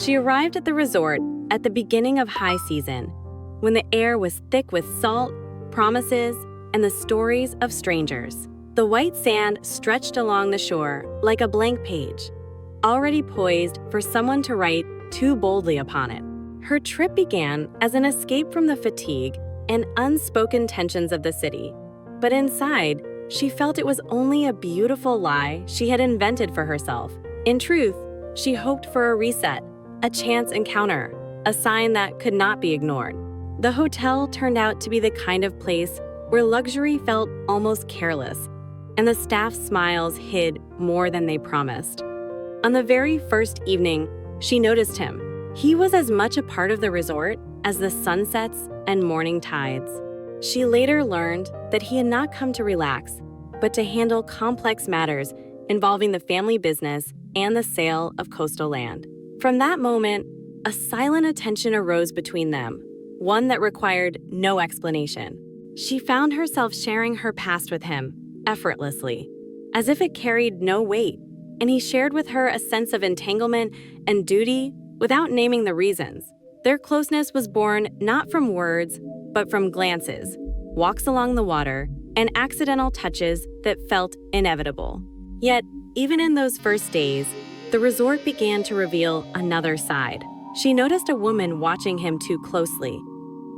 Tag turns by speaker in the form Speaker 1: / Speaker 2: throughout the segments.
Speaker 1: She arrived at the resort at the beginning of high season, when the air was thick with salt, promises, and the stories of strangers. The white sand stretched along the shore like a blank page, already poised for someone to write too boldly upon it. Her trip began as an escape from the fatigue and unspoken tensions of the city, but inside, she felt it was only a beautiful lie she had invented for herself. In truth, she hoped for a reset, a chance encounter, a sign that could not be ignored. The hotel turned out to be the kind of place where luxury felt almost careless, and the staff's smiles hid more than they promised. On the very first evening, she noticed him. He was as much a part of the resort as the sunsets and morning tides. She later learned that he had not come to relax, but to handle complex matters involving the family business and the sale of coastal land. From that moment, a silent attention arose between them, one that required no explanation. She found herself sharing her past with him, effortlessly, as if it carried no weight, and he shared with her a sense of entanglement and duty without naming the reasons. Their closeness was born not from words, but from glances, walks along the water, and accidental touches that felt inevitable. Yet, even in those first days, the resort began to reveal another side. She noticed a woman watching him too closely,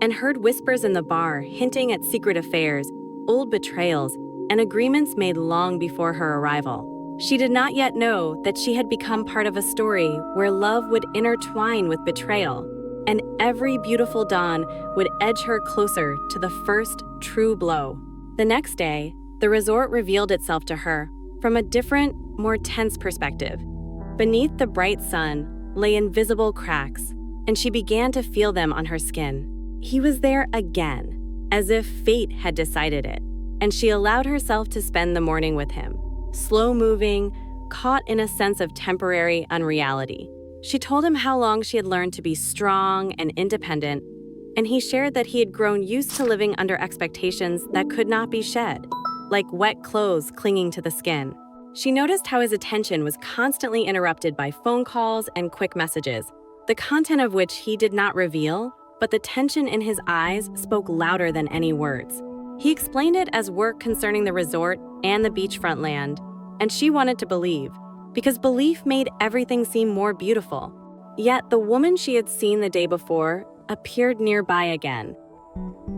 Speaker 1: and heard whispers in the bar hinting at secret affairs, old betrayals, and agreements made long before her arrival. She did not yet know that she had become part of a story where love would intertwine with betrayal, and every beautiful dawn would edge her closer to the first true blow. The next day, the resort revealed itself to her from a different, more tense perspective. Beneath the bright sun lay invisible cracks, and she began to feel them on her skin. He was there again, as if fate had decided it, and she allowed herself to spend the morning with him, slow-moving, caught in a sense of temporary unreality. She told him how long she had learned to be strong and independent, and he shared that he had grown used to living under expectations that could not be shed, like wet clothes clinging to the skin. She noticed how his attention was constantly interrupted by phone calls and quick messages, the content of which he did not reveal, but the tension in his eyes spoke louder than any words. He explained it as work concerning the resort and the beachfront land, and she wanted to believe, because belief made everything seem more beautiful. Yet the woman she had seen the day before appeared nearby again.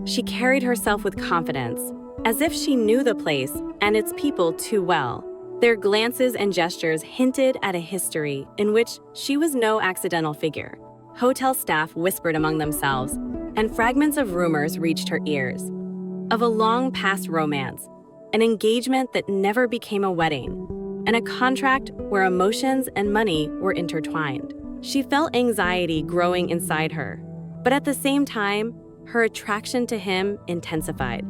Speaker 1: She carried herself with confidence, as if she knew the place and its people too well. Their glances and gestures hinted at a history in which she was no accidental figure. Hotel staff whispered among themselves, and fragments of rumors reached her ears. Of a long-past romance, an engagement that never became a wedding, and a contract where emotions and money were intertwined. She felt anxiety growing inside her, but at the same time, her attraction to him intensified.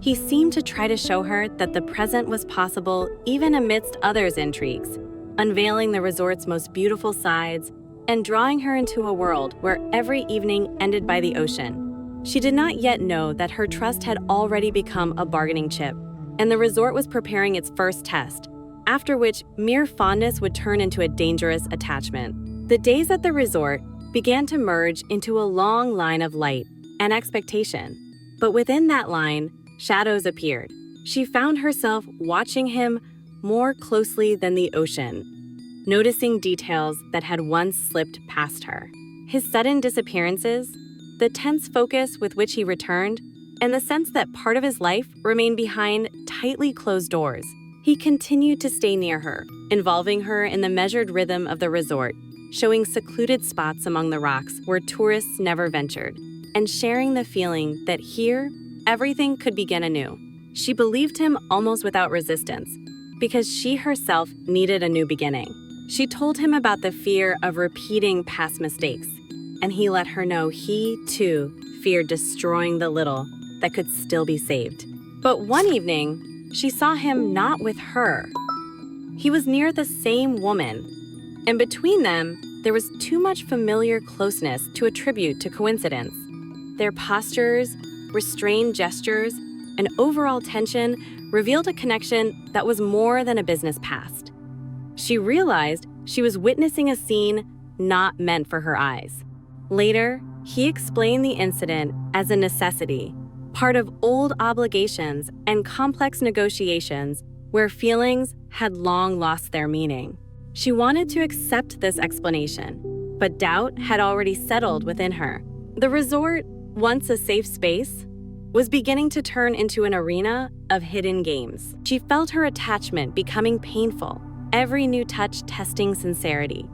Speaker 1: He seemed to try to show her that the present was possible even amidst others' intrigues, unveiling the resort's most beautiful sides and drawing her into a world where every evening ended by the ocean. She did not yet know that her trust had already become a bargaining chip, and the resort was preparing its first test, after which mere fondness would turn into a dangerous attachment. The days at the resort began to merge into a long line of light and expectation, but within that line, shadows appeared. She found herself watching him more closely than the ocean, noticing details that had once slipped past her. His sudden disappearances, the tense focus with which he returned, and the sense that part of his life remained behind tightly closed doors. He continued to stay near her, involving her in the measured rhythm of the resort, showing secluded spots among the rocks where tourists never ventured, and sharing the feeling that here, everything could begin anew. She believed him almost without resistance, because she herself needed a new beginning. She told him about the fear of repeating past mistakes, and he let her know he, too, feared destroying the little that could still be saved. But one evening, she saw him not with her. He was near the same woman, and between them, there was too much familiar closeness to attribute to coincidence. Their postures, restrained gestures, and overall tension revealed a connection that was more than a business past. She realized she was witnessing a scene not meant for her eyes. Later, he explained the incident as a necessity, part of old obligations and complex negotiations where feelings had long lost their meaning. She wanted to accept this explanation, but doubt had already settled within her. The resort, once a safe space, was beginning to turn into an arena of hidden games. She felt her attachment becoming painful, every new touch testing sincerity.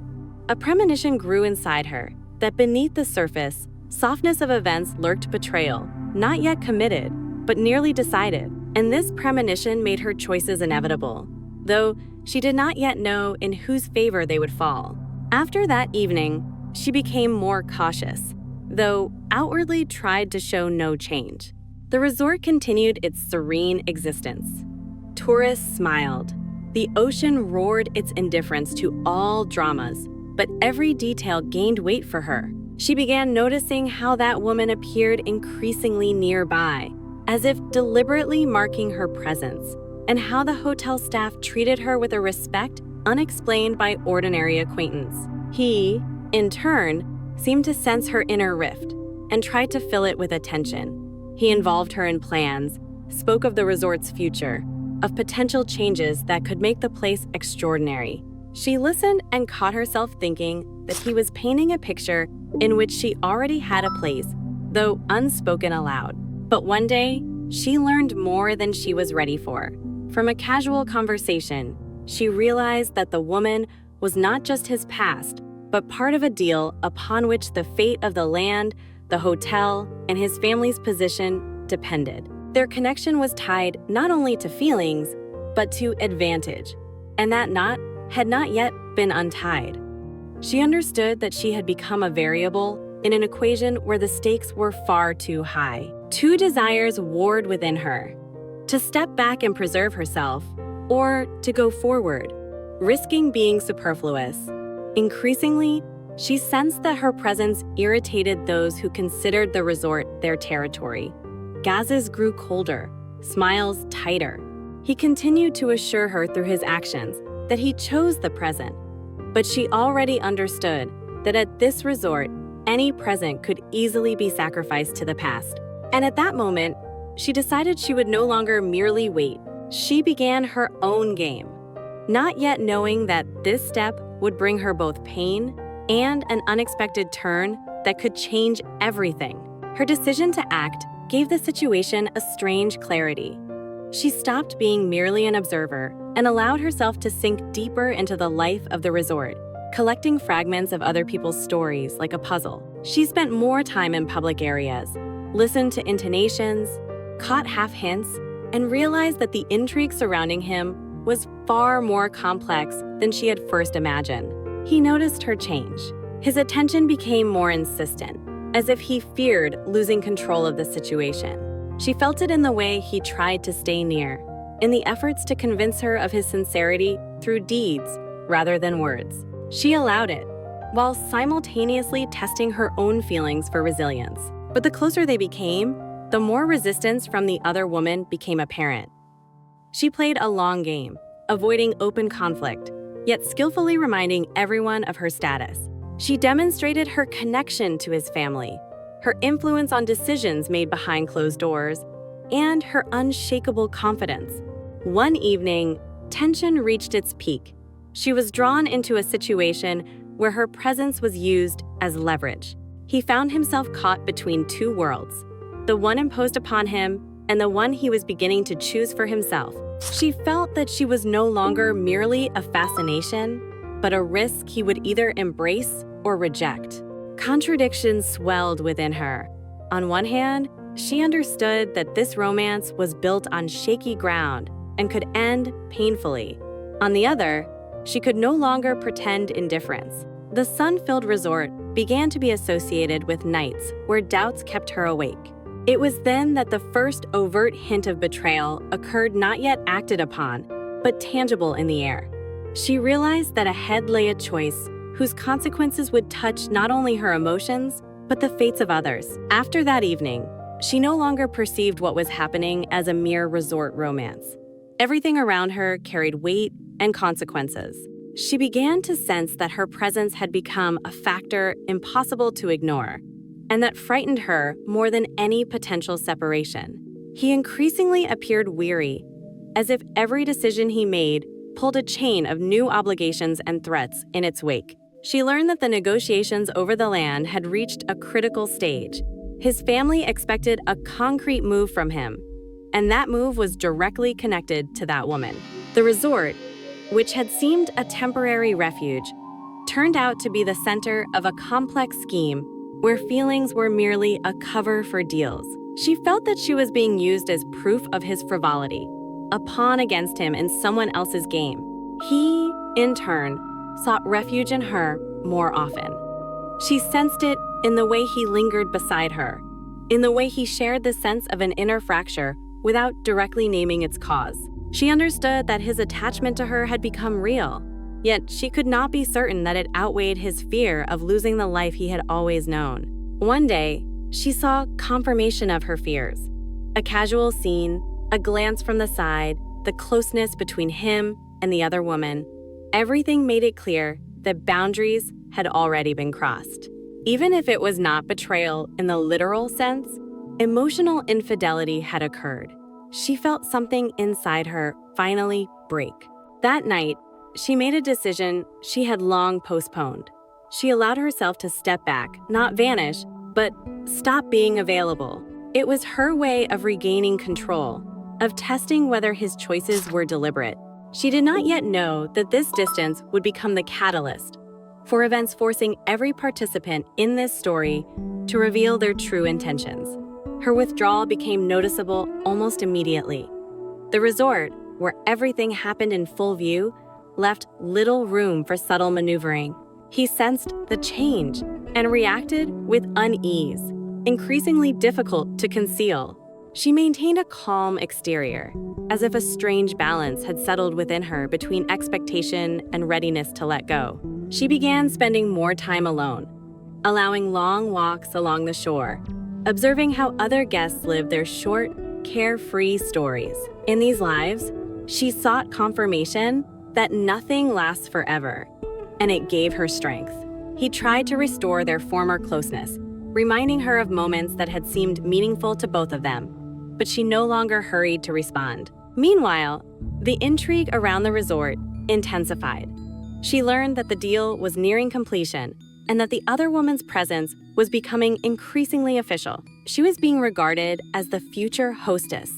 Speaker 1: A premonition grew inside her that beneath the surface, softness of events lurked betrayal, not yet committed, but nearly decided. And this premonition made her choices inevitable, though she did not yet know in whose favor they would fall. After that evening, she became more cautious, though outwardly tried to show no change. The resort continued its serene existence. Tourists smiled. The ocean roared its indifference to all dramas, but every detail gained weight for her. She began noticing how that woman appeared increasingly nearby, as if deliberately marking her presence, and how the hotel staff treated her with a respect unexplained by ordinary acquaintance. He, in turn, seemed to sense her inner rift and tried to fill it with attention. He involved her in plans, spoke of the resort's future, of potential changes that could make the place extraordinary. She listened and caught herself thinking that he was painting a picture in which she already had a place, though unspoken aloud. But one day, she learned more than she was ready for. From a casual conversation, she realized that the woman was not just his past, but part of a deal upon which the fate of the land, the hotel, and his family's position depended. Their connection was tied not only to feelings, but to advantage, and that knot had not yet been untied. She understood that she had become a variable in an equation where the stakes were far too high. Two desires warred within her: to step back and preserve herself, or to go forward, risking being superfluous. Increasingly, she sensed that her presence irritated those who considered the resort their territory. Gazes grew colder, smiles tighter. He continued to assure her through his actions that he chose the present, but she already understood that at this resort, any present could easily be sacrificed to the past. And at that moment, she decided she would no longer merely wait. She began her own game, not yet knowing that this step would bring her both pain and an unexpected turn that could change everything. Her decision to act gave the situation a strange clarity. She stopped being merely an observer and allowed herself to sink deeper into the life of the resort, collecting fragments of other people's stories like a puzzle. She spent more time in public areas, listened to intonations, caught half hints, and realized that the intrigue surrounding him was far more complex than she had first imagined. He noticed her change. His attention became more insistent, as if he feared losing control of the situation. She felt it in the way he tried to stay near, in the efforts to convince her of his sincerity through deeds rather than words. She allowed it, while simultaneously testing her own feelings for resilience. But the closer they became, the more resistance from the other woman became apparent. She played a long game, avoiding open conflict, yet skillfully reminding everyone of her status. She demonstrated her connection to his family, her influence on decisions made behind closed doors, and her unshakable confidence. One evening, tension reached its peak. She was drawn into a situation where her presence was used as leverage. He found himself caught between two worlds, the one imposed upon him and the one he was beginning to choose for himself. She felt that she was no longer merely a fascination, but a risk he would either embrace or reject. Contradictions swelled within her. On one hand, she understood that this romance was built on shaky ground and could end painfully. On the other, she could no longer pretend indifference. The sun-filled resort began to be associated with nights where doubts kept her awake. It was then that the first overt hint of betrayal occurred, not yet acted upon, but tangible in the air. She realized that ahead lay a choice whose consequences would touch not only her emotions, but the fates of others. After that evening, she no longer perceived what was happening as a mere resort romance. Everything around her carried weight and consequences. she began to sense that her presence had become a factor impossible to ignore, and that frightened her more than any potential separation. He increasingly appeared weary, as if every decision he made pulled a chain of new obligations and threats in its wake. She learned that the negotiations over the land had reached a critical stage. His family expected a concrete move from him, and that move was directly connected to that woman. The resort, which had seemed a temporary refuge, turned out to be the center of a complex scheme where feelings were merely a cover for deals. She felt that she was being used as proof of his frivolity, a pawn against him in someone else's game. He, in turn, sought refuge in her more often. She sensed it in the way he lingered beside her, in the way he shared the sense of an inner fracture without directly naming its cause. She understood that his attachment to her had become real, yet she could not be certain that it outweighed his fear of losing the life he had always known. One day, she saw confirmation of her fears. A casual scene, a glance from the side, the closeness between him and the other woman. Everything made it clear that boundaries had already been crossed. Even if it was not betrayal in the literal sense, emotional infidelity had occurred. She felt something inside her finally break. That night, she made a decision she had long postponed. She allowed herself to step back, not vanish, but stop being available. It was her way of regaining control, of testing whether his choices were deliberate. She did not yet know that this distance would become the catalyst for events forcing every participant in this story to reveal their true intentions. Her withdrawal became noticeable almost immediately. The resort, where everything happened in full view, left little room for subtle maneuvering. He sensed the change and reacted with unease, increasingly difficult to conceal. She maintained a calm exterior, as if a strange balance had settled within her between expectation and readiness to let go. She began spending more time alone, allowing long walks along the shore, observing how other guests lived their short, carefree stories. In these lives, she sought confirmation that nothing lasts forever, and it gave her strength. He tried to restore their former closeness, reminding her of moments that had seemed meaningful to both of them, but she no longer hurried to respond. Meanwhile, the intrigue around the resort intensified. She learned that the deal was nearing completion and that the other woman's presence was becoming increasingly official. She was being regarded as the future hostess,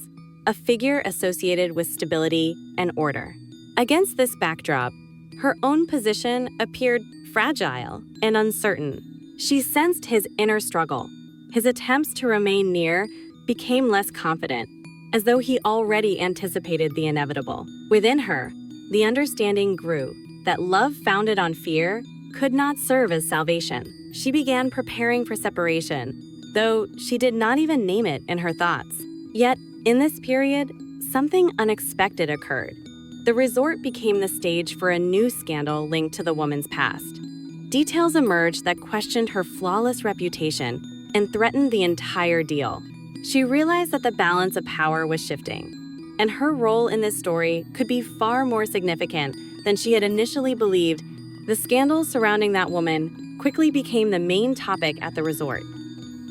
Speaker 1: a figure associated with stability and order. Against this backdrop, her own position appeared fragile and uncertain. She sensed his inner struggle. His attempts to remain near became less confident, as though he already anticipated the inevitable. Within her, the understanding grew that love founded on fear could not serve as salvation. She began preparing for separation, though she did not even name it in her thoughts. Yet, in this period, something unexpected occurred. The resort became the stage for a new scandal linked to the woman's past. Details emerged that questioned her flawless reputation and threatened the entire deal. She realized that the balance of power was shifting, and her role in this story could be far more significant than she had initially believed. The scandals surrounding that woman quickly became the main topic at the resort.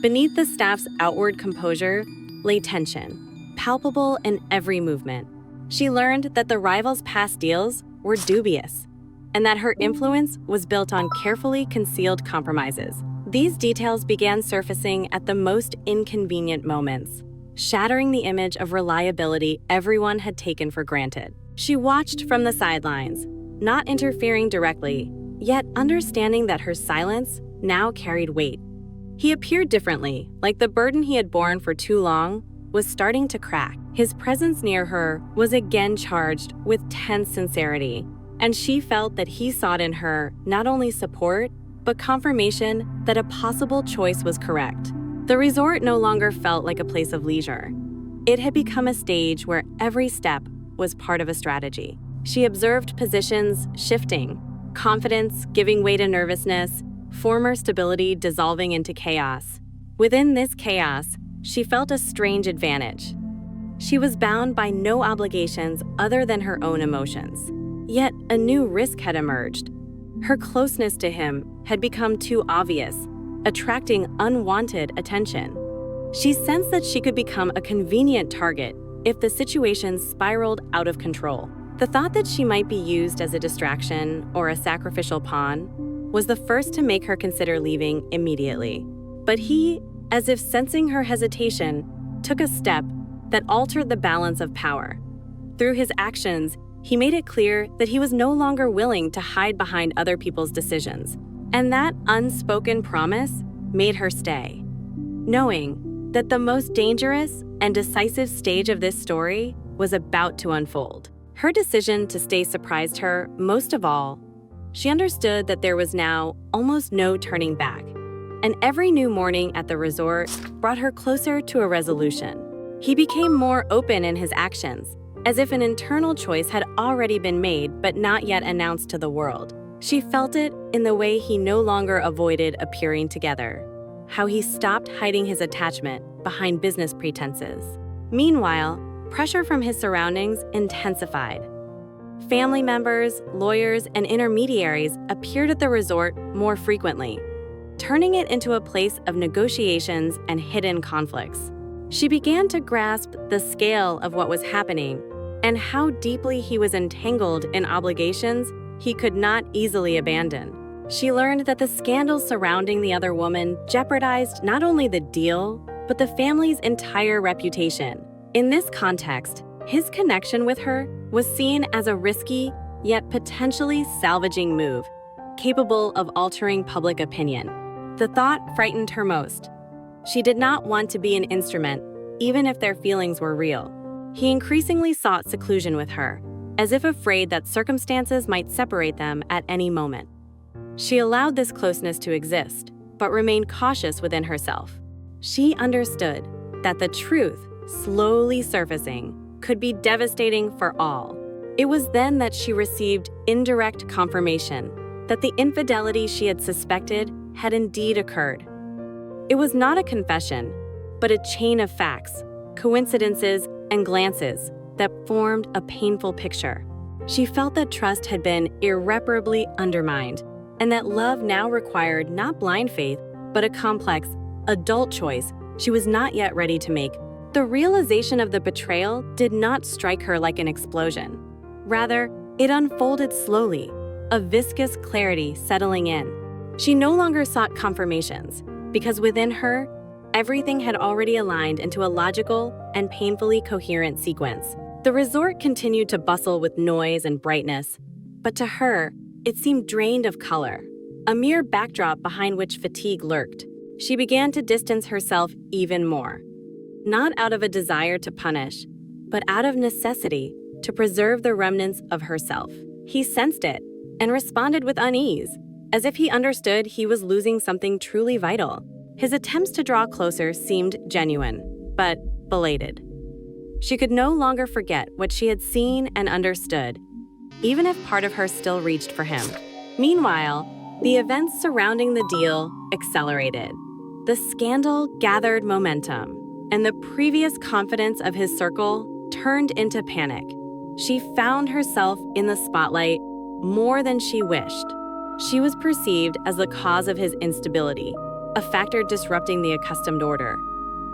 Speaker 1: Beneath the staff's outward composure lay tension, palpable in every movement. She learned that the rivals' past deals were dubious, and that her influence was built on carefully concealed compromises. These details began surfacing at the most inconvenient moments, shattering the image of reliability everyone had taken for granted. She watched from the sidelines, not interfering directly, yet understanding that her silence now carried weight. He appeared differently, like the burden he had borne for too long was starting to crack. His presence near her was again charged with tense sincerity, and she felt that he sought in her not only support, but confirmation that a possible choice was correct. The resort no longer felt like a place of leisure. It had become a stage where every step was part of a strategy. She observed positions shifting, confidence giving way to nervousness, former stability dissolving into chaos. Within this chaos, she felt a strange advantage. She was bound by no obligations other than her own emotions. Yet a new risk had emerged. Her closeness to him had become too obvious, attracting unwanted attention. She sensed that she could become a convenient target if the situation spiraled out of control. The thought that she might be used as a distraction or a sacrificial pawn was the first to make her consider leaving immediately. But he, as if sensing her hesitation, took a step that altered the balance of power. Through his actions, he made it clear that he was no longer willing to hide behind other people's decisions. And that unspoken promise made her stay, knowing that the most dangerous and decisive stage of this story was about to unfold. Her decision to stay surprised her most of all. She understood that there was now almost no turning back, and every new morning at the resort brought her closer to a resolution. He became more open in his actions, as if an internal choice had already been made but not yet announced to the world. She felt it in the way he no longer avoided appearing together, how he stopped hiding his attachment behind business pretenses. Meanwhile, pressure from his surroundings intensified. Family members, lawyers, and intermediaries appeared at the resort more frequently, turning it into a place of negotiations and hidden conflicts. She began to grasp the scale of what was happening and how deeply he was entangled in obligations he could not easily abandon. She learned that the scandals surrounding the other woman jeopardized not only the deal, but the family's entire reputation. In this context, his connection with her was seen as a risky, yet potentially salvaging move, capable of altering public opinion. The thought frightened her most. She did not want to be an instrument, even if their feelings were real. He increasingly sought seclusion with her, as if afraid that circumstances might separate them at any moment. She allowed this closeness to exist, but remained cautious within herself. She understood that the truth, slowly surfacing, could be devastating for all. It was then that she received indirect confirmation that the infidelity she had suspected had indeed occurred. It was not a confession, but a chain of facts, coincidences, and glances that formed a painful picture. She felt that trust had been irreparably undermined, and that love now required not blind faith, but a complex, adult choice she was not yet ready to make. The realization of the betrayal did not strike her like an explosion. Rather, it unfolded slowly, a viscous clarity settling in. She no longer sought confirmations, because within her, everything had already aligned into a logical and painfully coherent sequence. The resort continued to bustle with noise and brightness, but to her, it seemed drained of color, a mere backdrop behind which fatigue lurked. She began to distance herself even more, not out of a desire to punish, but out of necessity to preserve the remnants of herself. He sensed it and responded with unease, as if he understood he was losing something truly vital. His attempts to draw closer seemed genuine, but belated. She could no longer forget what she had seen and understood, even if part of her still reached for him. Meanwhile, the events surrounding the deal accelerated. The scandal gathered momentum, and the previous confidence of his circle turned into panic. She found herself in the spotlight more than she wished. She was perceived as the cause of his instability, a factor disrupting the accustomed order.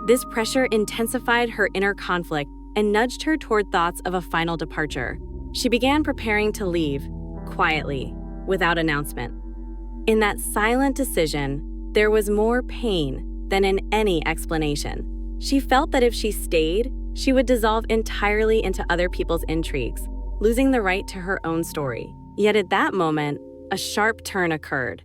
Speaker 1: This pressure intensified her inner conflict and nudged her toward thoughts of a final departure. She began preparing to leave, quietly, without announcement. In that silent decision, there was more pain than in any explanation. She felt that if she stayed, she would dissolve entirely into other people's intrigues, losing the right to her own story. Yet at that moment, a sharp turn occurred.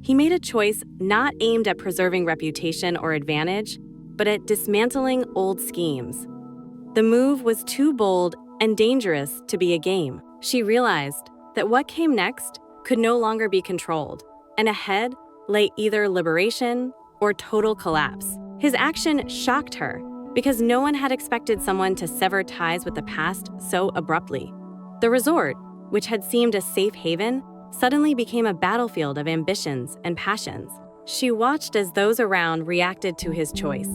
Speaker 1: He made a choice not aimed at preserving reputation or advantage, but at dismantling old schemes. The move was too bold and dangerous to be a game. She realized that what came next could no longer be controlled, and ahead lay either liberation or total collapse. His action shocked her because no one had expected someone to sever ties with the past so abruptly. The resort, which had seemed a safe haven, suddenly became a battlefield of ambitions and passions. She watched as those around reacted to his choice.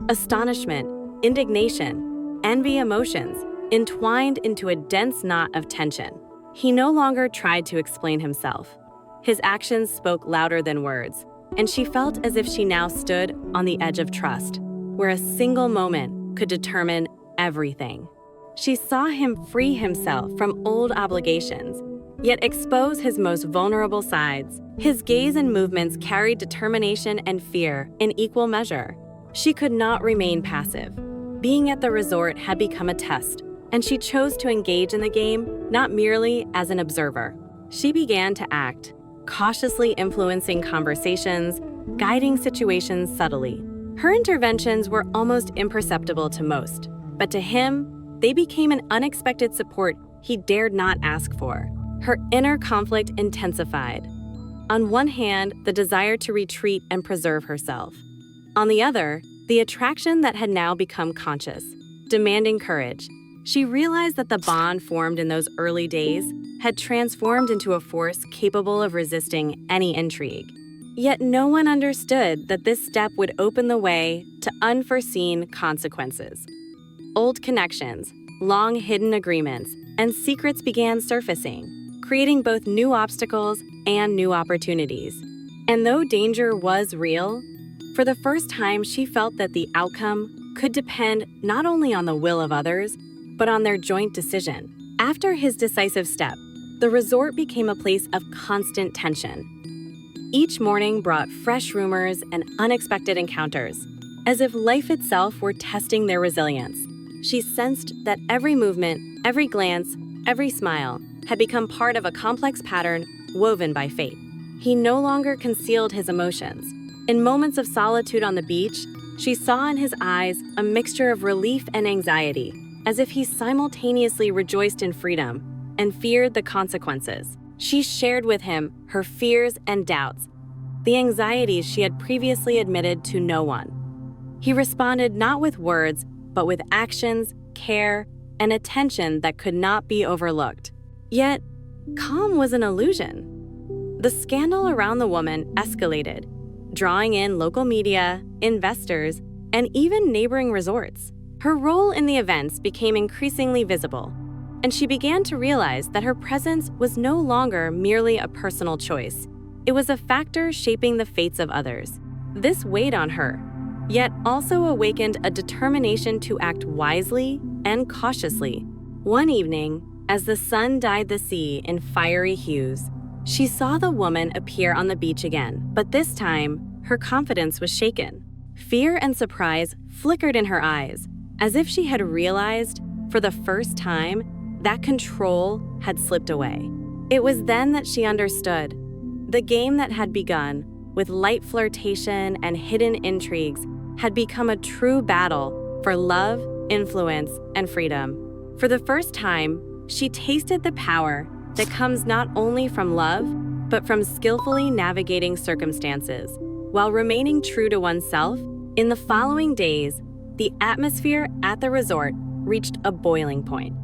Speaker 1: Astonishment, indignation, envy emotions entwined into a dense knot of tension. He no longer tried to explain himself. His actions spoke louder than words, and she felt as if she now stood on the edge of trust, where a single moment could determine everything. She saw him free himself from old obligations, yet expose his most vulnerable sides. His gaze and movements carried determination and fear in equal measure. She could not remain passive. Being at the resort had become a test, and she chose to engage in the game not merely as an observer. She began to act, cautiously influencing conversations, guiding situations subtly. Her interventions were almost imperceptible to most, but to him, they became an unexpected support he dared not ask for. Her inner conflict intensified. On one hand, the desire to retreat and preserve herself. On the other, the attraction that had now become conscious, demanding courage. She realized that the bond formed in those early days had transformed into a force capable of resisting any intrigue. Yet no one understood that this step would open the way to unforeseen consequences. Old connections, long-hidden agreements, and secrets began surfacing, creating both new obstacles and new opportunities. And though danger was real, for the first time she felt that the outcome could depend not only on the will of others, but on their joint decision. After his decisive step, the resort became a place of constant tension. Each morning brought fresh rumors and unexpected encounters, as if life itself were testing their resilience. She sensed that every movement, every glance, every smile had become part of a complex pattern woven by fate. He no longer concealed his emotions. In moments of solitude on the beach, she saw in his eyes a mixture of relief and anxiety, as if he simultaneously rejoiced in freedom and feared the consequences. She shared with him her fears and doubts, the anxieties she had previously admitted to no one. He responded not with words, but with actions, care, and attention that could not be overlooked. Yet, calm was an illusion. The scandal around the woman escalated, drawing in local media, investors, and even neighboring resorts. Her role in the events became increasingly visible, and she began to realize that her presence was no longer merely a personal choice. It was a factor shaping the fates of others. This weighed on her, yet also awakened a determination to act wisely and cautiously. One evening, as the sun dyed the sea in fiery hues, she saw the woman appear on the beach again, but this time, her confidence was shaken. Fear and surprise flickered in her eyes, as if she had realized, for the first time, that control had slipped away. It was then that she understood. The game that had begun, with light flirtation and hidden intrigues, had become a true battle for love, influence, and freedom. For the first time, she tasted the power that comes not only from love, but from skillfully navigating circumstances, while remaining true to oneself. In the following days, the atmosphere at the resort reached a boiling point.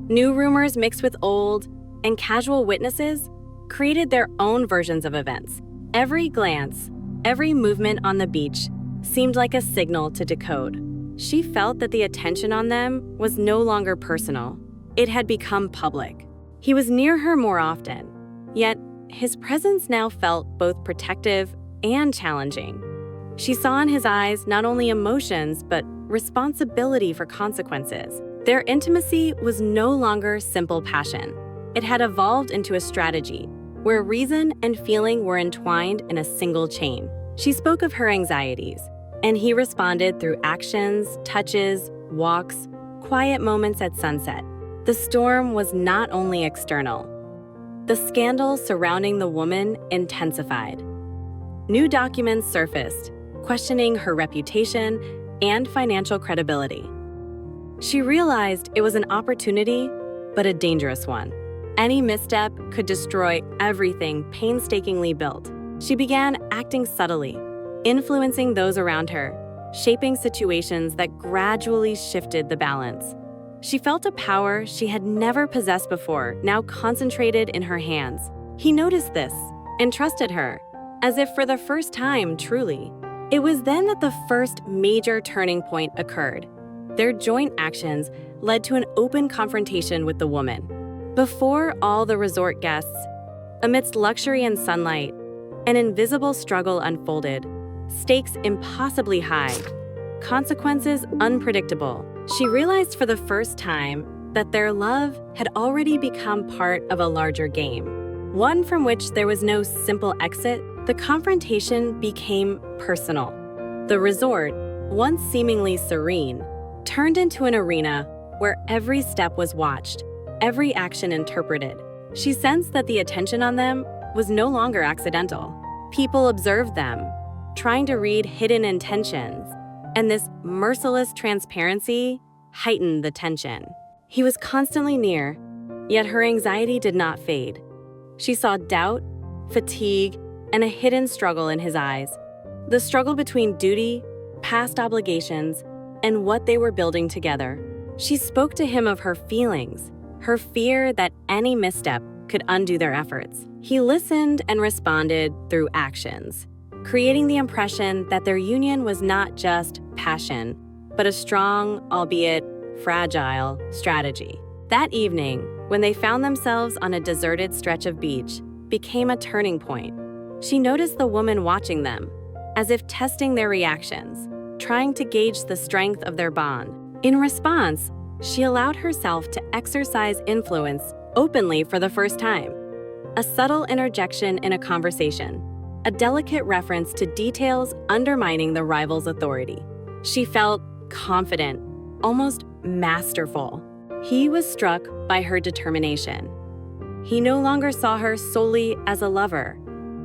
Speaker 1: New rumors mixed with old, and casual witnesses created their own versions of events. Every glance, every movement on the beach seemed like a signal to decode. She felt that the attention on them was no longer personal. It had become public. He was near her more often, yet his presence now felt both protective and challenging. She saw in his eyes not only emotions, but responsibility for consequences. Their intimacy was no longer simple passion. It had evolved into a strategy, where reason and feeling were entwined in a single chain. She spoke of her anxieties, and he responded through actions, touches, walks, quiet moments at sunset. The storm was not only external. The scandal surrounding the woman intensified. New documents surfaced, questioning her reputation and financial credibility. She realized it was an opportunity, but a dangerous one. Any misstep could destroy everything painstakingly built. She began acting subtly, influencing those around her, shaping situations that gradually shifted the balance. She felt a power she had never possessed before, now concentrated in her hands. He noticed this and trusted her, as if for the first time, truly. It was then that the first major turning point occurred. Their joint actions led to an open confrontation with the woman. Before all the resort guests, amidst luxury and sunlight, an invisible struggle unfolded, stakes impossibly high, consequences unpredictable. She realized for the first time that their love had already become part of a larger game, one from which there was no simple exit. The confrontation became personal. The resort, once seemingly serene, turned into an arena where every step was watched, every action interpreted. She sensed that the attention on them was no longer accidental. People observed them, trying to read hidden intentions, and this merciless transparency heightened the tension. He was constantly near, yet her anxiety did not fade. She saw doubt, fatigue, and a hidden struggle in his eyes. The struggle between duty, past obligations, and what they were building together. She spoke to him of her feelings, her fear that any misstep could undo their efforts. He listened and responded through actions, creating the impression that their union was not just passion, but a strong, albeit fragile, strategy. That evening, when they found themselves on a deserted stretch of beach, became a turning point. She noticed the woman watching them, as if testing their reactions, trying to gauge the strength of their bond. In response, she allowed herself to exercise influence openly for the first time. A subtle interjection in a conversation, a delicate reference to details undermining the rival's authority. She felt confident, almost masterful. He was struck by her determination. He no longer saw her solely as a lover.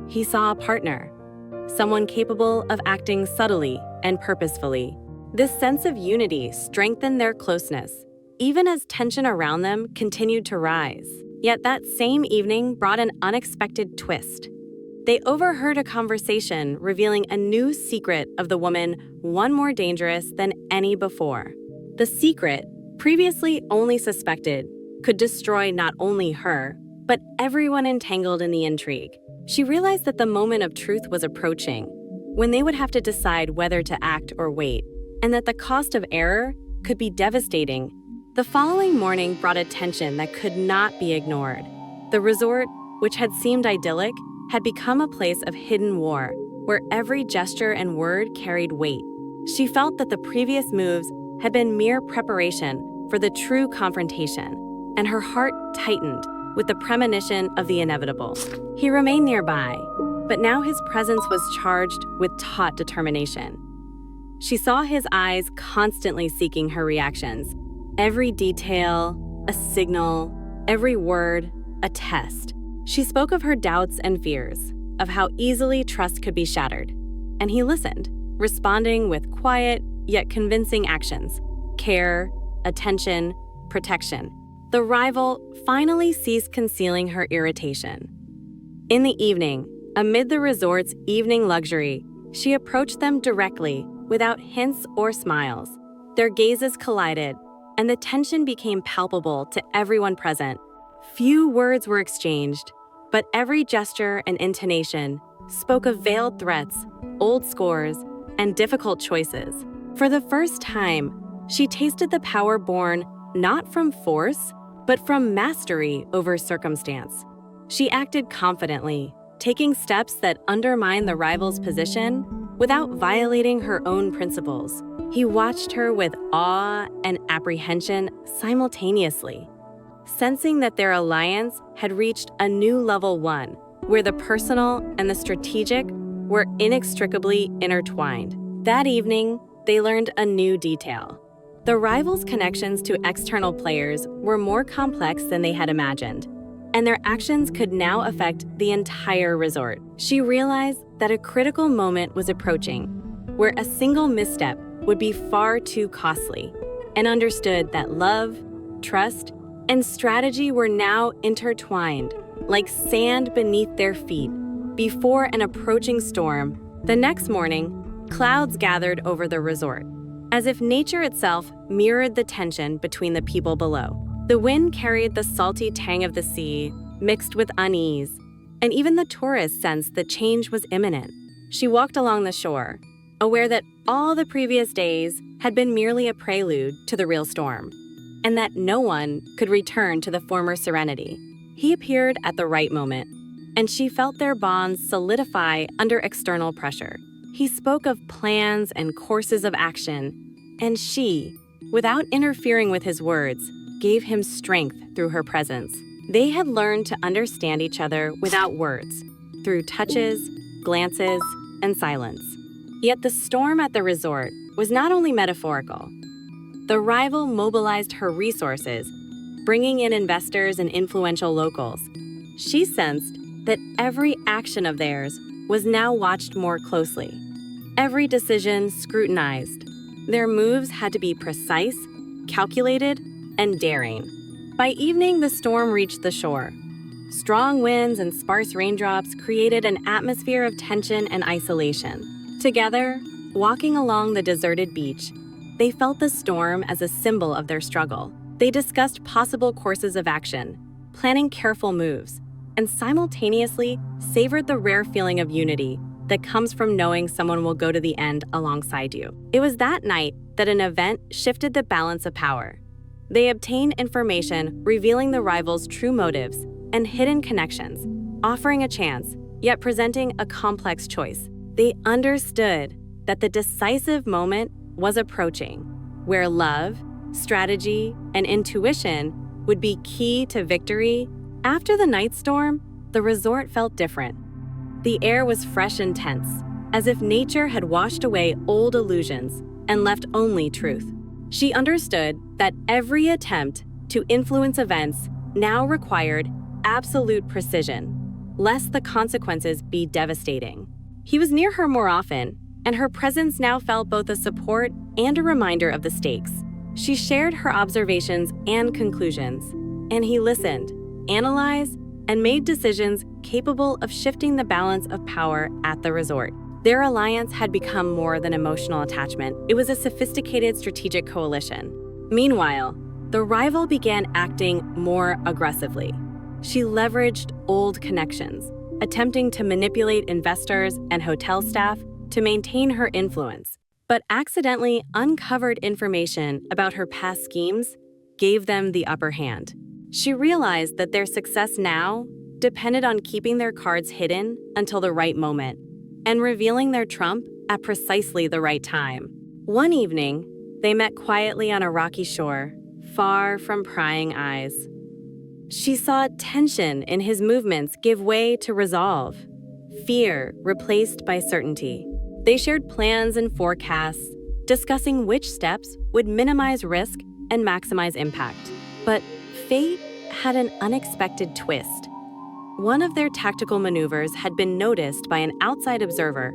Speaker 1: He saw a partner, someone capable of acting subtly and purposefully. This sense of unity strengthened their closeness, even as tension around them continued to rise. Yet that same evening brought an unexpected twist. They overheard a conversation revealing a new secret of the woman, one more dangerous than any before. The secret, previously only suspected, could destroy not only her, but everyone entangled in the intrigue. She realized that the moment of truth was approaching, when they would have to decide whether to act or wait, and that the cost of error could be devastating. The following morning brought a tension that could not be ignored. The resort, which had seemed idyllic, had become a place of hidden war, where every gesture and word carried weight. She felt that the previous moves had been mere preparation for the true confrontation, and her heart tightened with the premonition of the inevitable. He remained nearby, but now his presence was charged with taut determination. She saw his eyes constantly seeking her reactions. Every detail, a signal, every word, a test. She spoke of her doubts and fears, of how easily trust could be shattered. And he listened, responding with quiet yet convincing actions, care, attention, protection. The rival finally ceased concealing her irritation. In the evening, amid the resort's evening luxury, she approached them directly, without hints or smiles. Their gazes collided, and the tension became palpable to everyone present. Few words were exchanged, but every gesture and intonation spoke of veiled threats, old scores, and difficult choices. For the first time, she tasted the power born not from force, but from mastery over circumstance. She acted confidently, taking steps that undermined the rival's position without violating her own principles. He watched her with awe and apprehension simultaneously, sensing that their alliance had reached a new level one, where the personal and the strategic were inextricably intertwined. That evening, they learned a new detail. The rivals' connections to external players were more complex than they had imagined, and their actions could now affect the entire resort. She realized that a critical moment was approaching, where a single misstep would be far too costly, and understood that love, trust, and strategy were now intertwined, like sand beneath their feet, before an approaching storm. The next morning, clouds gathered over the resort, as if nature itself mirrored the tension between the people below. The wind carried the salty tang of the sea, mixed with unease, and even the tourists sensed that change was imminent. She walked along the shore, aware that all the previous days had been merely a prelude to the real storm. and that no one could return to the former serenity. He appeared at the right moment, and she felt their bonds solidify under external pressure. He spoke of plans and courses of action, and she, without interfering with his words, gave him strength through her presence. They had learned to understand each other without words, through touches, glances, and silence. Yet the storm at the resort was not only metaphorical. The rival mobilized her resources, bringing in investors and influential locals. She sensed that every action of theirs was now watched more closely. Every decision scrutinized. Their moves had to be precise, calculated, and daring. By evening, the storm reached the shore. Strong winds and sparse raindrops created an atmosphere of tension and isolation. Together, walking along the deserted beach, they felt the storm as a symbol of their struggle. They discussed possible courses of action, planning careful moves, and simultaneously savored the rare feeling of unity that comes from knowing someone will go to the end alongside you. It was that night that an event shifted the balance of power. They obtained information revealing the rivals' true motives and hidden connections, offering a chance, yet presenting a complex choice. They understood that the decisive moment was approaching, where love, strategy, and intuition would be key to victory. After the night storm, the resort felt different. The air was fresh and tense, as if nature had washed away old illusions and left only truth. She understood that every attempt to influence events now required absolute precision, lest the consequences be devastating. He was near her more often, and her presence now felt both a support and a reminder of the stakes. She shared her observations and conclusions, and he listened, analyzed, and made decisions capable of shifting the balance of power at the resort. Their alliance had become more than emotional attachment. It was a sophisticated strategic coalition. Meanwhile, the rival began acting more aggressively. She leveraged old connections, attempting to manipulate investors and hotel staff to maintain her influence, but accidentally uncovered information about her past schemes gave them the upper hand. She realized that their success now depended on keeping their cards hidden until the right moment and revealing their trump at precisely the right time. One evening, they met quietly on a rocky shore, far from prying eyes. She saw tension in his movements give way to resolve, fear replaced by certainty. They shared plans and forecasts, discussing which steps would minimize risk and maximize impact. But fate had an unexpected twist. One of their tactical maneuvers had been noticed by an outside observer,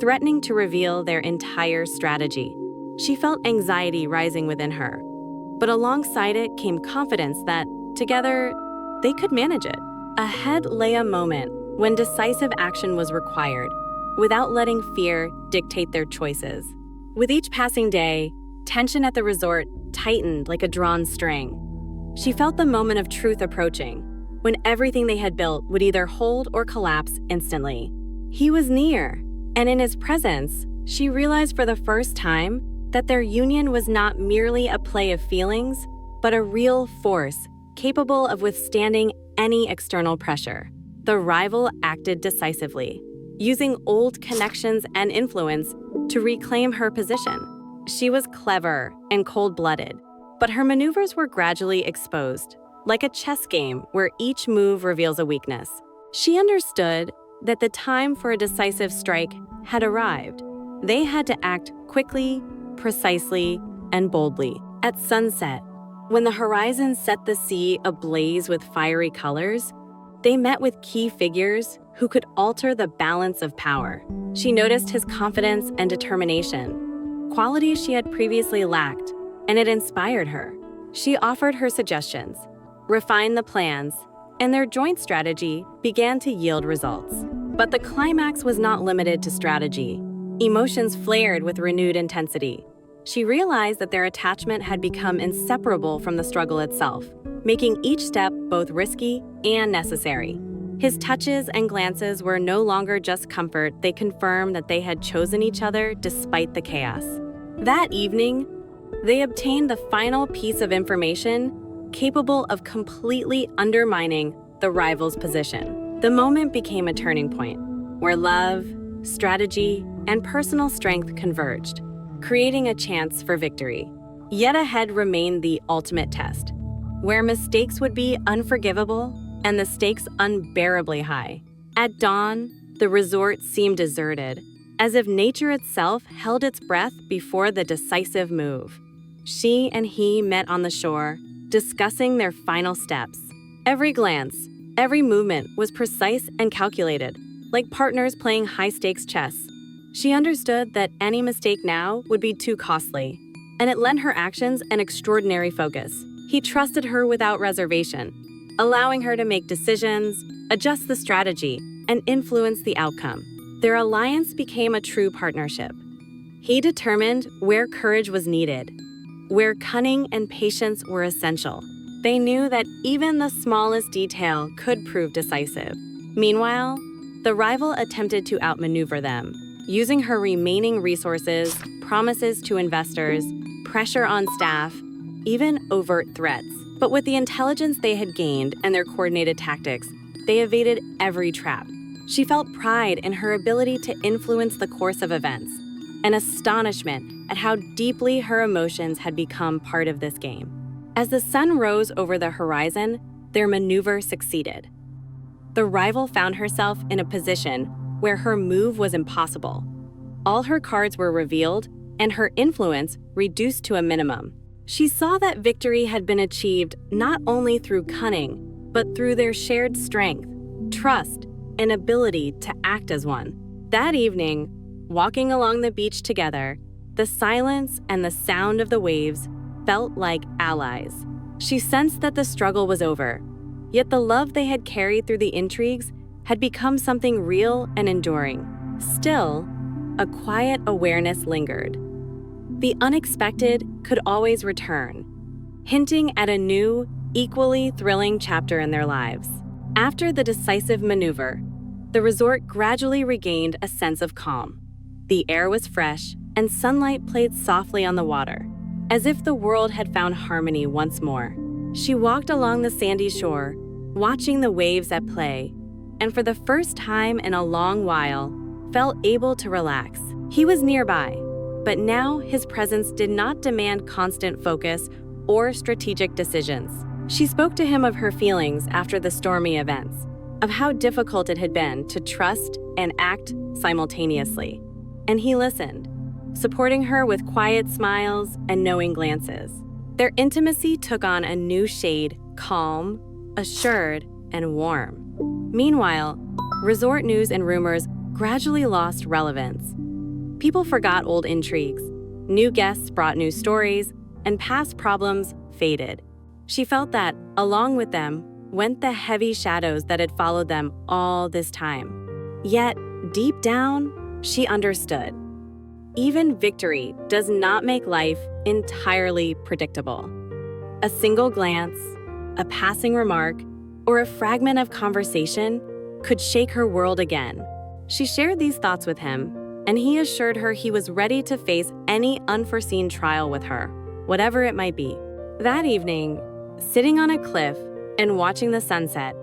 Speaker 1: threatening to reveal their entire strategy. She felt anxiety rising within her, but alongside it came confidence that, together, they could manage it. Ahead lay a moment when decisive action was required, without letting fear dictate their choices. With each passing day, tension at the resort tightened like a drawn string. She felt the moment of truth approaching, when everything they had built would either hold or collapse instantly. He was near, and in his presence, she realized for the first time that their union was not merely a play of feelings, but a real force capable of withstanding any external pressure. The rival acted decisively, using old connections and influence to reclaim her position. She was clever and cold-blooded, but her maneuvers were gradually exposed, like a chess game where each move reveals a weakness. She understood that the time for a decisive strike had arrived. They had to act quickly, precisely, and boldly. At sunset, when the horizon set the sea ablaze with fiery colors, they met with key figures who could alter the balance of power. She noticed his confidence and determination, qualities she had previously lacked, and it inspired her. She offered her suggestions, refined the plans, and their joint strategy began to yield results. But the climax was not limited to strategy. Emotions flared with renewed intensity. She realized that their attachment had become inseparable from the struggle itself, making each step both risky and necessary. His touches and glances were no longer just comfort, they confirmed that they had chosen each other despite the chaos. That evening, They obtained the final piece of information capable of completely undermining the rival's position. The moment became a turning point where love, strategy, and personal strength converged, creating a chance for victory. Yet ahead remained the ultimate test, where mistakes would be unforgivable and the stakes unbearably high. At dawn, the resort seemed deserted, as if nature itself held its breath before the decisive move. She and he met on the shore, discussing their final steps. Every glance, every movement was precise and calculated, like partners playing high-stakes chess. She understood that any mistake now would be too costly, and it lent her actions an extraordinary focus. He trusted her without reservation, allowing her to make decisions, adjust the strategy, and influence the outcome. Their alliance became a true partnership. He determined where courage was needed, where cunning and patience were essential. They knew that even the smallest detail could prove decisive. Meanwhile, the rival attempted to outmaneuver them, using her remaining resources, promises to investors, pressure on staff, even overt threats. But with the intelligence they had gained and their coordinated tactics, they evaded every trap. She felt pride in her ability to influence the course of events, and astonishment at how deeply her emotions had become part of this game. As the sun rose over the horizon, their maneuver succeeded. The rival found herself in a position where her move was impossible. All her cards were revealed, and her influence reduced to a minimum. She saw that victory had been achieved not only through cunning, but through their shared strength, trust, and ability to act as one. That evening, walking along the beach together, the silence and the sound of the waves felt like allies. She sensed that the struggle was over, yet the love they had carried through the intrigues had become something real and enduring. Still, a quiet awareness lingered. The unexpected could always return, hinting at a new, equally thrilling chapter in their lives. After the decisive maneuver, the resort gradually regained a sense of calm. The air was fresh, and sunlight played softly on the water, as if the world had found harmony once more. She walked along the sandy shore, watching the waves at play, and for the first time in a long while, felt able to relax. He was nearby, but now his presence did not demand constant focus or strategic decisions. She spoke to him of her feelings after the stormy events, of how difficult it had been to trust and act simultaneously. And he listened, supporting her with quiet smiles and knowing glances. Their intimacy took on a new shade, calm, assured, and warm. Meanwhile, resort news and rumors gradually lost relevance. People forgot old intrigues, new guests brought new stories, and past problems faded. She felt that, along with them, went the heavy shadows that had followed them all this time. Yet, deep down, she understood. Even victory does not make life entirely predictable. A single glance, a passing remark, or a fragment of conversation could shake her world again. She shared these thoughts with him, and he assured her he was ready to face any unforeseen trial with her, whatever it might be. That evening, sitting on a cliff and watching the sunset,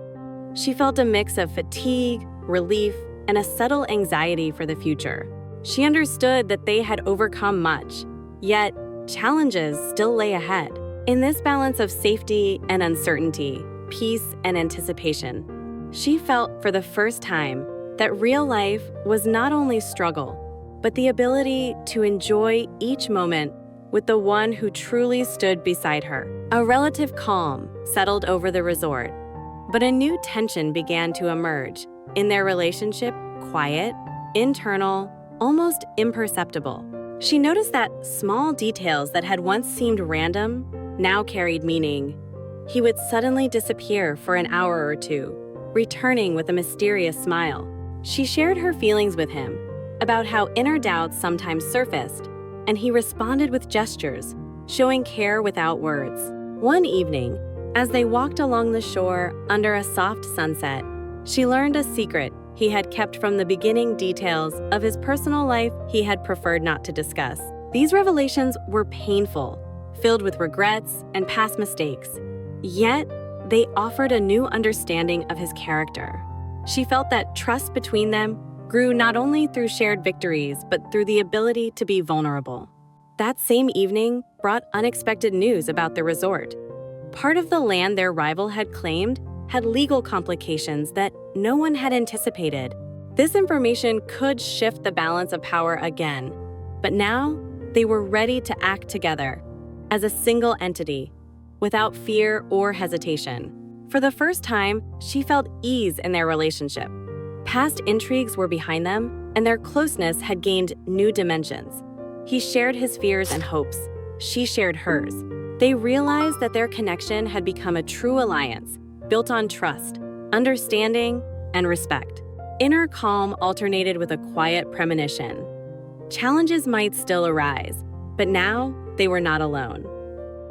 Speaker 1: she felt a mix of fatigue, relief, and a subtle anxiety for the future. She understood that they had overcome much, yet challenges still lay ahead. In this balance of safety and uncertainty, peace and anticipation, she felt for the first time that real life was not only struggle, but the ability to enjoy each moment with the one who truly stood beside her. A relative calm settled over the resort, but a new tension began to emerge. In their relationship, quiet, internal, almost imperceptible. She noticed that small details that had once seemed random now carried meaning. He would suddenly disappear for an hour or two, returning with a mysterious smile. She shared her feelings with him about how inner doubts sometimes surfaced, and he responded with gestures, showing care without words. One evening, as they walked along the shore under a soft sunset, she learned a secret he had kept from the beginning. Details of his personal life he had preferred not to discuss. These revelations were painful, filled with regrets and past mistakes. Yet, they offered a new understanding of his character. She felt that trust between them grew not only through shared victories, but through the ability to be vulnerable. That same evening brought unexpected news about the resort. Part of the land their rival had claimed had legal complications that no one had anticipated. This information could shift the balance of power again, but now they were ready to act together as a single entity, without fear or hesitation. For the first time, she felt ease in their relationship. Past intrigues were behind them, and their closeness had gained new dimensions. He shared his fears and hopes. She shared hers. They realized that their connection had become a true alliance, built on trust, understanding, and respect. Inner calm alternated with a quiet premonition. Challenges might still arise, but now they were not alone.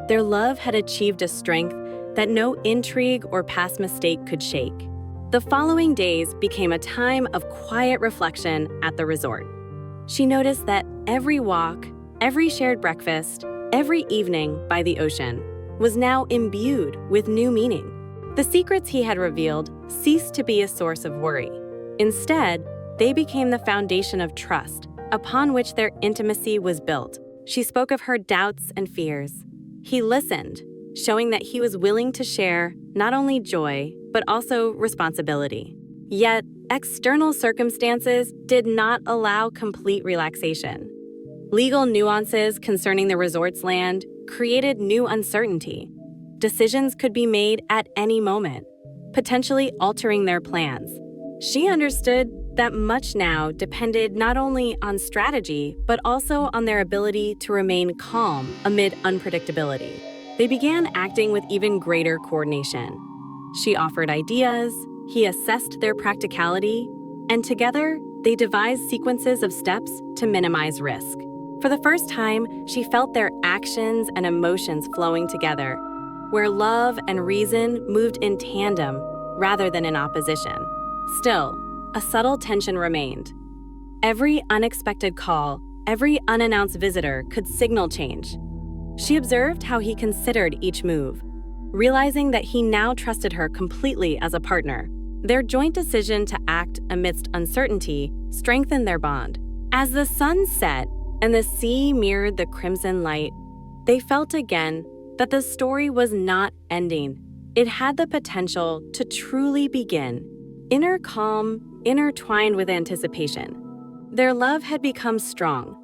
Speaker 1: Their love had achieved a strength that no intrigue or past mistake could shake. The following days became a time of quiet reflection at the resort. She noticed that every walk, every shared breakfast, every evening by the ocean was now imbued with new meaning. The secrets he had revealed ceased to be a source of worry. Instead, they became the foundation of trust, upon which their intimacy was built. She spoke of her doubts and fears. He listened, showing that he was willing to share not only joy, but also responsibility. Yet, external circumstances did not allow complete relaxation. Legal nuances concerning the resort's land created new uncertainty. Decisions could be made at any moment, potentially altering their plans. She understood that much now depended not only on strategy, but also on their ability to remain calm amid unpredictability. They began acting with even greater coordination. She offered ideas, he assessed their practicality, and together they devised sequences of steps to minimize risk. For the first time, she felt their actions and emotions flowing together, where love and reason moved in tandem rather than in opposition. Still, a subtle tension remained. Every unexpected call, every unannounced visitor could signal change. She observed how he considered each move, realizing that he now trusted her completely as a partner. Their joint decision to act amidst uncertainty strengthened their bond. As the sun set and the sea mirrored the crimson light, they felt again that the story was not ending. It had the potential to truly begin. Inner calm intertwined with anticipation. Their love had become strong,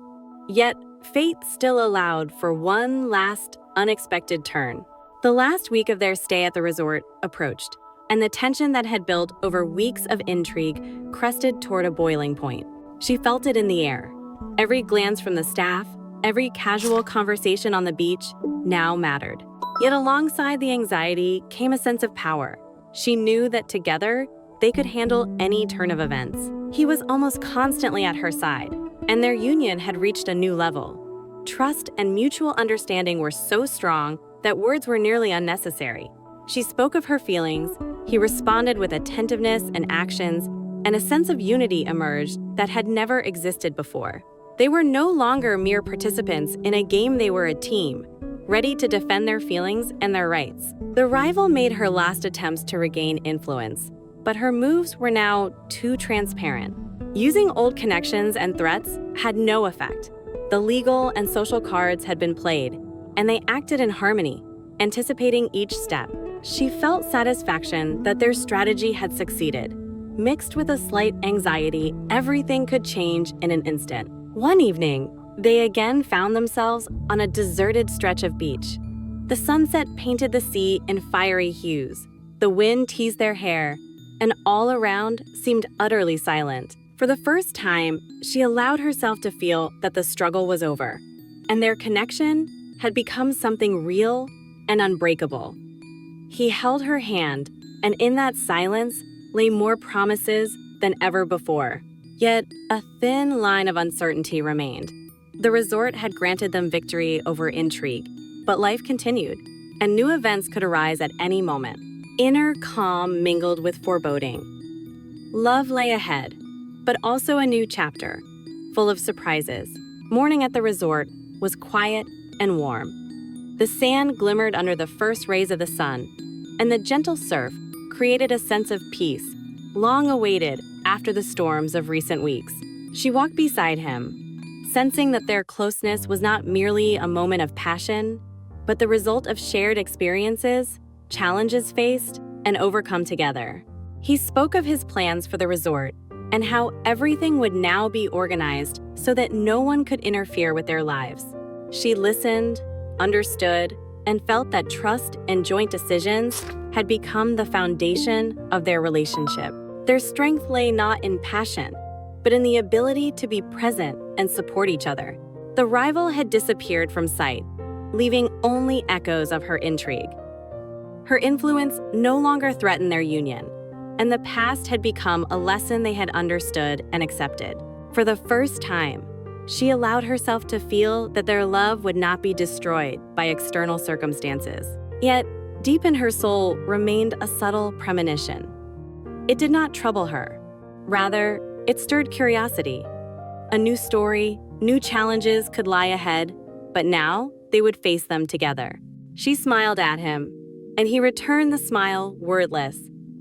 Speaker 1: yet fate still allowed for one last unexpected turn. The last week of their stay at the resort approached, and the tension that had built over weeks of intrigue crested toward a boiling point. She felt it in the air. Every glance from the staff, every casual conversation on the beach now mattered. Yet alongside the anxiety came a sense of power. She knew that together, they could handle any turn of events. He was almost constantly at her side, and their union had reached a new level. Trust and mutual understanding were so strong that words were nearly unnecessary. She spoke of her feelings, he responded with attentiveness and actions, and a sense of unity emerged that had never existed before. They were no longer mere participants in a game, they were a team, ready to defend their feelings and their rights. The rival made her last attempts to regain influence, but her moves were now too transparent. Using old connections and threats had no effect. The legal and social cards had been played, and they acted in harmony, anticipating each step. She felt satisfaction that their strategy had succeeded. Mixed with a slight anxiety, everything could change in an instant. One evening, they again found themselves on a deserted stretch of beach. The sunset painted the sea in fiery hues. The wind teased their hair, and all around seemed utterly silent. For the first time, she allowed herself to feel that the struggle was over, and their connection had become something real and unbreakable. He held her hand, and in that silence lay more promises than ever before. Yet, a thin line of uncertainty remained. The resort had granted them victory over intrigue, but life continued, and new events could arise at any moment. Inner calm mingled with foreboding. Love lay ahead, but also a new chapter, full of surprises. Morning at the resort was quiet and warm. The sand glimmered under the first rays of the sun, and the gentle surf created a sense of peace, long awaited after the storms of recent weeks. She walked beside him, sensing that their closeness was not merely a moment of passion, but the result of shared experiences, challenges faced, and overcome together. He spoke of his plans for the resort and how everything would now be organized so that no one could interfere with their lives. She listened, understood, and felt that trust and joint decisions had become the foundation of their relationship. Their strength lay not in passion, but in the ability to be present and support each other. The rival had disappeared from sight, leaving only echoes of her intrigue. Her influence no longer threatened their union, and the past had become a lesson they had understood and accepted. For the first time, she allowed herself to feel that their love would not be destroyed by external circumstances. Yet, deep in her soul remained a subtle premonition. It did not trouble her. Rather, it stirred curiosity. A new story, new challenges could lie ahead, but now they would face them together. She smiled at him, and he returned the smile wordless,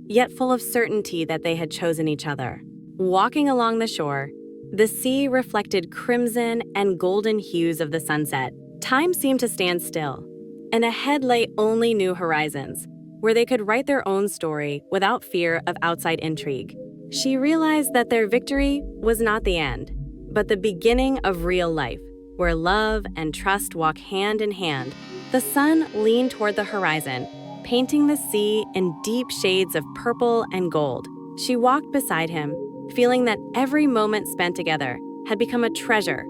Speaker 1: yet full of certainty that they had chosen each other. Walking along the shore, the sea reflected crimson and golden hues of the sunset. Time seemed to stand still, and ahead lay only new horizons, where they could write their own story without fear of outside intrigue. She realized that their victory was not the end, but the beginning of real life, where love and trust walk hand in hand. The sun leaned toward the horizon, painting the sea in deep shades of purple and gold. She walked beside him, feeling that every moment spent together had become a treasure,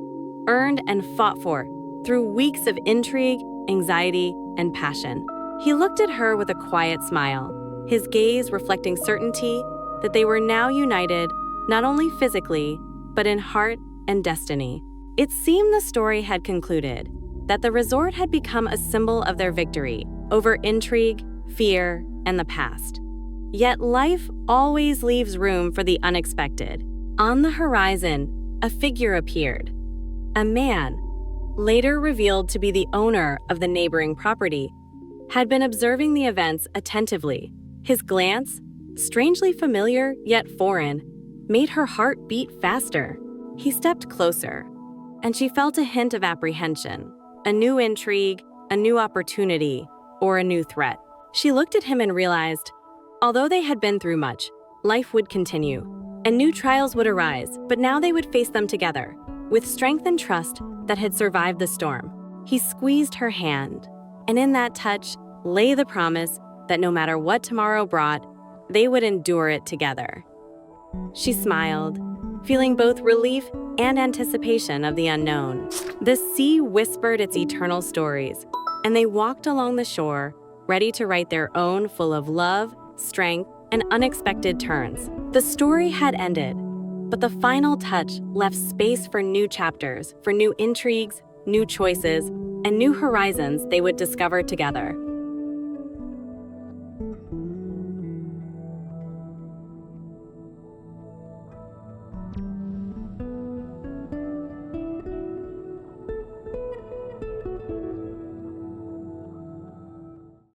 Speaker 1: earned and fought for through weeks of intrigue, anxiety, and passion. He looked at her with a quiet smile, his gaze reflecting certainty that they were now united not only physically, but in heart and destiny. It seemed the story had concluded, that the resort had become a symbol of their victory over intrigue, fear, and the past. Yet life always leaves room for the unexpected. On the horizon, a figure appeared. A man, later revealed to be the owner of the neighboring property, had been observing the events attentively. His glance, strangely familiar yet foreign, made her heart beat faster. He stepped closer, and she felt a hint of apprehension, a new intrigue, a new opportunity, or a new threat. She looked at him and realized, although they had been through much, life would continue, and new trials would arise, but now they would face them together, with strength and trust that had survived the storm. He squeezed her hand, and in that touch lay the promise that no matter what tomorrow brought, they would endure it together. She smiled, feeling both relief and anticipation of the unknown. The sea whispered its eternal stories, and they walked along the shore, ready to write their own full of love, strength, and unexpected turns. The story had ended, but the final touch left space for new chapters, for new intrigues, new choices, and new horizons they would discover together.